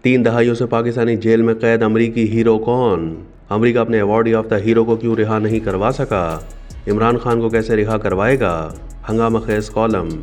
3 दहाइयों से पाकिस्तानी जेल में कैद अमरीकी हीरो कौन? अमरीका अपने अवार्ड याफ्ता हीरो को क्यों रिहा नहीं करवा सका? इमरान खान को कैसे रिहा करवाएगा? हंगामा खेज कॉलम।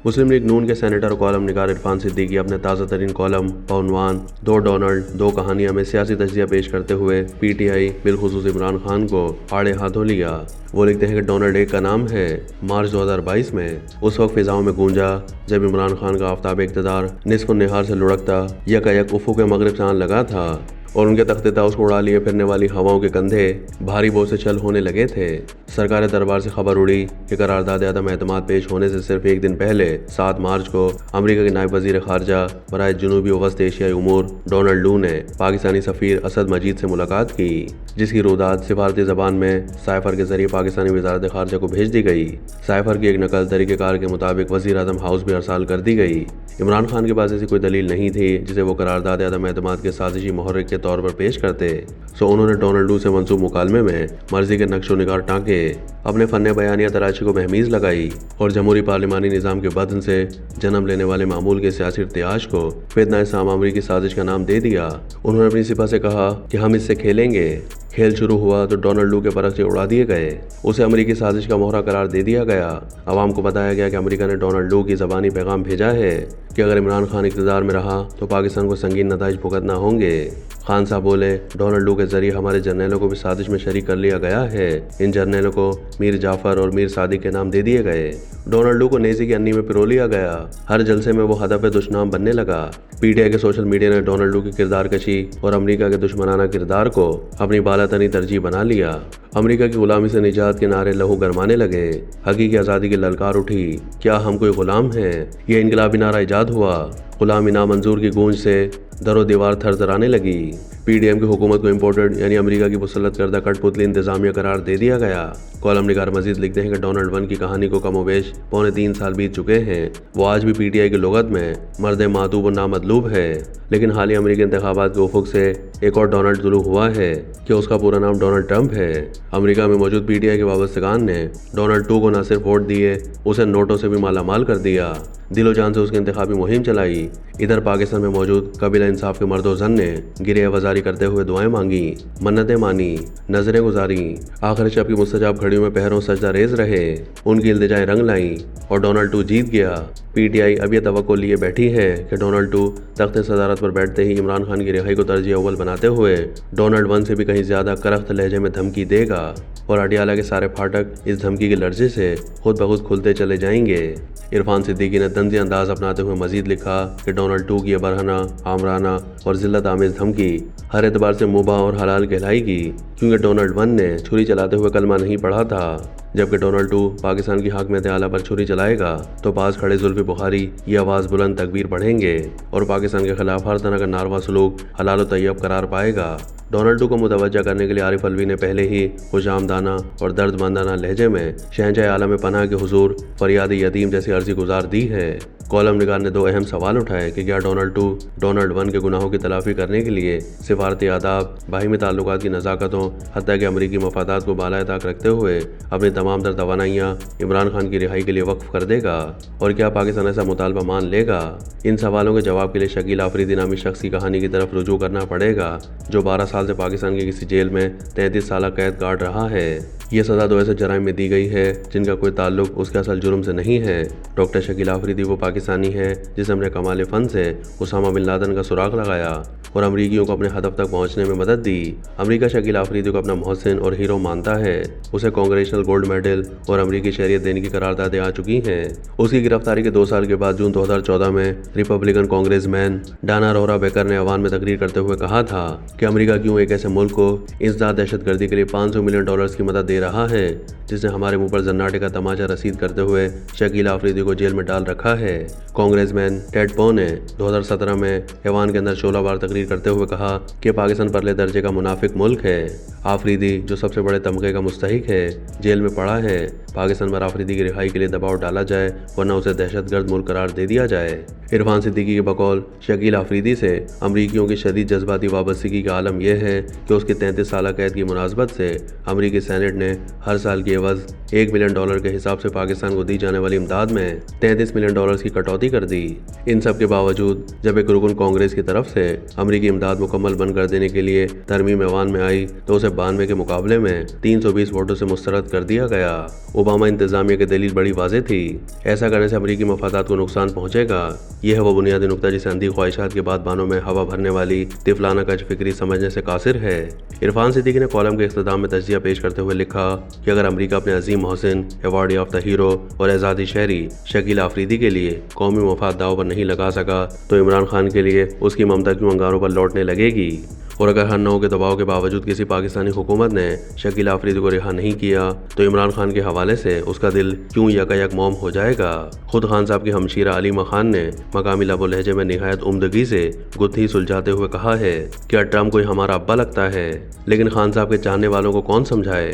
मुस्लिम लीग नून के सेनेटर और कॉलम निगार इरफान सिद्दीकी अपने ताज़ा तरीन कॉलम बउनवान 2 डोनाल्ड 2 कहानियां में सियासी तजिया पेश करते हुए पीटीआई बिलखुसूस इमरान खान को आड़े हाथों लिया। वो लिखते हैं कि डोनाल्ड एक का नाम है। मार्च 2022 में उस वक्त फिजाओं में गूंजा जब इमरान खान का आफ्ताब इक़्तिदार निस्फ़ निहार से लुढ़कता यकायक उफ़ुक़ मग़रिब से आने लगा था और उनके तख्ते ताउस को उड़ा लिए फिरने वाली हवाओं के कंधे भारी बोझ से छल होने लगे थे। सरकार दरबार से खबर उड़ी कि करारदाद अदम एतमाद पेश होने से सिर्फ एक दिन पहले 7 मार्च को अमेरिका के नायब वज़ीर ख़ारजा बराए जनूबी व वस्त एशियाई उमूर डोनाल्ड लू ने पाकिस्तानी सफ़ीर असद मजीद से मुलाकात की, जिसकी रुदात सिफारती ज़बान में साइफ़र के ज़रिए पाकिस्तानी वज़ारत ख़ारजा को भेज दी गई। साइफ़र की एक नकल तरीक़ेकार के मुताबिक वज़ीर आज़म हाउस भी अरसाल कर दी गई। इमरान खान के पास ऐसी कोई दलील नहीं थी जिसे वो करारदाद अदम एतमाद के साजिशी मुहर्रिक के तौर पर पेश करते, सो उन्होंने डोनाल्ड लू से मंसूब मुकालमे में मर्जी के नक्शो निगार टाँके अपने फ़न बयानिया तराशी को महमीज़ लगाई और जमहूरी पार्लिमानी निज़ाम के बदन से जन्म लेने वाले मामूल के सियासी इर्तियाश को फितना सामामरी की साजिश का नाम दे दिया। उन्होंने अपनी सिपा से कहा कि हम इससे खेलेंगे। खेल शुरू हुआ तो डोनाल्ड लू के परखचे उड़ा दिए गए। उसे अमरीकी साजिश का मोहरा करार दे दिया गया। अवाम को बताया गया कि अमेरिका ने डोनाल्ड लू की ज़बानी पैगाम भेजा है कि अगर इमरान खान इक़्तिदार में रहा तो पाकिस्तान को संगीन नताइज भुगतना होंगे। खान साहब बोले, डोनाल्ड लू के जरिए हमारे जर्नैलों को भी साजिश में शरीक कर लिया गया है। इन जर्नैलों को मीर जाफ़र और मीर सादिक के नाम दे दिए गए। डोनाल्ड लू को नेज़ी की अन्नी में पिरो लिया गया। हर जलसे में वो हदफ दुश्मन बनने लगा। पीटीआई के सोशल मीडिया ने डोनाल्ड लू की किरदार कशी और अमेरिका के दुश्मनाना किरदार को अपनी बालातनी तरजीह बना लिया। अमेरिका की गुलामी से निजात के नारे लहू गरमाने लगे। हकीकी आज़ादी की ललकार उठी, क्या हम कोई गुलाम हैं? यह इनकलाबी नारा इजाद हुआ। गुलामी नामंजूर की गूंज से दरो दीवार थरथराने लगी। पीडीएम की हुकूमत को इम्पोर्टेड यानी अमेरिका की मुसल्लत करदा कठपुतली इंतजामिया करार दे दिया गया। कॉलम निगार मजीद लिखते हैं कि डोनाल्ड 1 की कहानी को कमोबेश 3.25 साल बीत चुके हैं। वो आज भी पीटीआई की लुगत में मर्द मातूब और नामतलूब है, लेकिन हालिया अमेरिकी इंतखाबात के उफुक से एक और डोनाल्ड जुलू हुआ है कि उसका पूरा नाम डोनाल्ड ट्रंप है। अमेरिका में मौजूद पीटीआई के वाबस्तगान ने डोनाल्ड 2 को न सिर्फ वोट दिए, उसे नोटों से भी मालामाल कर दिया। दिलो जान से उसकी इंतखाबी मुहिम चलाई। इधर पाकिस्तान में मौजूद कबीला इंसाफ के मर्दो जन ने गिरे वजारी करते हुए दुआएं मांगी, मन्नतें मानी, नजरें गुजारी। आखिर शब की मुस्तजाब घड़ियों में पहरों सजदा रेज रहे, उनकी इल्तिजाएं रंग लाई और डोनाल्ड 2 जीत गया। पीटीआई अब यह तवक्को लिए बैठी है कि डोनाल्ड 2 तख्त सदारत पर बैठते ही इमरान खान की रिहाई को तरजीह अव्वल बनाते हुए डोनाल्ड 1 से भी कहीं ज्यादा करख्त लहजे में धमकी देगा और अडियाला के सारे फाटक इस धमकी के लर्जे से खुद ब खुद खुलते चले जाएंगे। इरफान सिद्दीकी ने तंज़ी अंदाज अपनाते हुए मजीद लिखा कि डोनाल्ड 2 की बरहना, आमराना और जिल्लत आमेज धमकी हर एतबार से मुबाह और हलाल कहलाएगी, क्योंकि डोनाल्ड 1 ने छुरी चलाते हुए कलमा नहीं पढ़ा था, जबकि डोनाल्ड 2 पाकिस्तान की हाकमियत आला पर छुरी चलाएगा तो पास खड़े जुल्फी बुखारी ये आवाज़ बुलंद तकबीर पढ़ेंगे और पाकिस्तान के खिलाफ हर तरह का नारवा सलूक हलाल तैयब करार पाएगा। डोनाल्ड 2 को मुतवज्जा करने के लिए आरिफ अलवी ने पहले ही खुशामदाना और दर्दमंदाना लहजे में शहंशाह आलम पनाह के हुजूर फरियाद यतीम जैसी अर्जी गुजार दी है। कॉलम निगार ने 2 अहम सवाल उठाए कि क्या डोनाल्ड 2 डोनाल्ड 1 के गुनाहों की तलाफी करने के लिए सिफारती आदाब, बाहिमी ताल्लुकात की नज़ाकतों, हत्ता कि अमरीकी मफादात को बालाए ताक रखते हुए अपनी तमाम तर तवानाइयाँ इमरान खान की रिहाई के लिए वक्फ कर देगा, और क्या पाकिस्तान ऐसा मुतालबा मान लेगा? इन सवालों के जवाब के लिए शकील आफरीदी नामी शख्स की कहानी की तरफ रुजू करना पड़ेगा, जो 12 साल से पाकिस्तान की किसी जेल में 33 साल कैद काट रहा है। ये सज़ा 2 ऐसे जराइम में दी गई है जिनका कोई ताल्लुक उसके असल जुर्म से नहीं है। डॉक्टर शकील आफरीदी वो पाकिस्तानी है जिसने अपने कमाल फ़न से उसामा बिन लादेन का सुराग लगाया और अमरीकियों को अपने हदफ तक पहुंचने में मदद दी। अमेरिका शकील आफरीदी को अपना मोहसिन और हीरो मानता है। उसे कांग्रेशनल गोल्ड मेडल और अमरीकी शहरियत देने की करारदादें आ चुकी हैं। उसकी गिरफ्तारी के 2 साल के बाद जून 2014 में Republican congressman Dana Rohra baker ने अवान में तकरीर करते हुए कहा था कि अमेरिका क्यों एक ऐसे मुल्क को इंसदाद दहशतगर्दी के लिए $500 मिलियन की मदद दे रहा है जिसने हमारे मुंह पर जन्नाटे का तमाचा रसीद करते हुए शकील आफरीदी को जेल में डाल रखा है। कांग्रेसमैन टेड पो ने 2017 में ऐवान के अंदर 16 बार तकरीर करते हुए कहा कि पाकिस्तान परले दर्जे का मुनाफिक मुल्क है। आफरीदी जो सबसे बड़े तमगे का मुस्तहिक है, जेल में पड़ा है। पाकिस्तान पर आफरीदी की रिहाई के लिए दबाव डाला जाए वरना उसे दहशतगर्द मुल्क करार दे दिया जाए। इरफान सिद्दीकी के बकौल शकील आफरीदी से अमरीकियों की शदीद जज्बाती वाबस्तगी का आलम यह है कि उसकी 33 साल कैद की मुनासबत से अमरीकी सेनेट ने हर साल की एवज $1 मिलियन के हिसाब से पाकिस्तान को दी जाने वाली इमदाद में $33 मिलियन की कटौती कर दी। इन सब के बावजूद जब एक रुकन कांग्रेस की तरफ से امریکی امداد مکمل بند کر دینے کے لیے ترمیم ایوان میں آئی تو اسے 92 کے مقابلے میں 320 ووٹوں سے مسترد کر دیا گیا۔ اوباما انتظامیہ کی دلیل بڑی واضح تھی، ایسا کرنے سے امریکی مفادات کو نقصان پہنچے گا۔ یہ ہے وہ بنیادی نقطہ جسے اندھی خواہشات کے بعد بانوں میں ہوا بھرنے والی طفلانہ کج فکری سمجھنے سے قاصر ہے۔ عرفان صدیقی نے کالم کے اختتام میں تجزیہ پیش کرتے ہوئے لکھا کہ اگر امریکہ اپنے عظیم محسن، ایوارڈ یافتہ ہیرو اور اعزازی شہری شکیل آفریدی کے لیے قومی مفاد داؤ پر نہیں لگا سکا تو عمران خان کے لیے اس کی ممتا کیوں انگاروں پر لوٹنے لگے گی؟ اور اگر ہر نوع کے دباؤ کے باوجود کسی پاکستانی حکومت نے شکیل آفریدی کو رہا نہیں کیا تو عمران خان کے حوالے سے اس کا دل کیوں یکا موم ہو جائے گا؟ خود خان صاحب کی ہمشیرہ علیمہ خان نے مقامی لب و لہجے میں نہایت عمدگی سے گتھی سلجھاتے ہوئے کہا ہے کہ ٹرمپ کوئی ہمارا ابا لگتا ہے، لیکن خان صاحب کے چاہنے والوں کو کون سمجھائے؟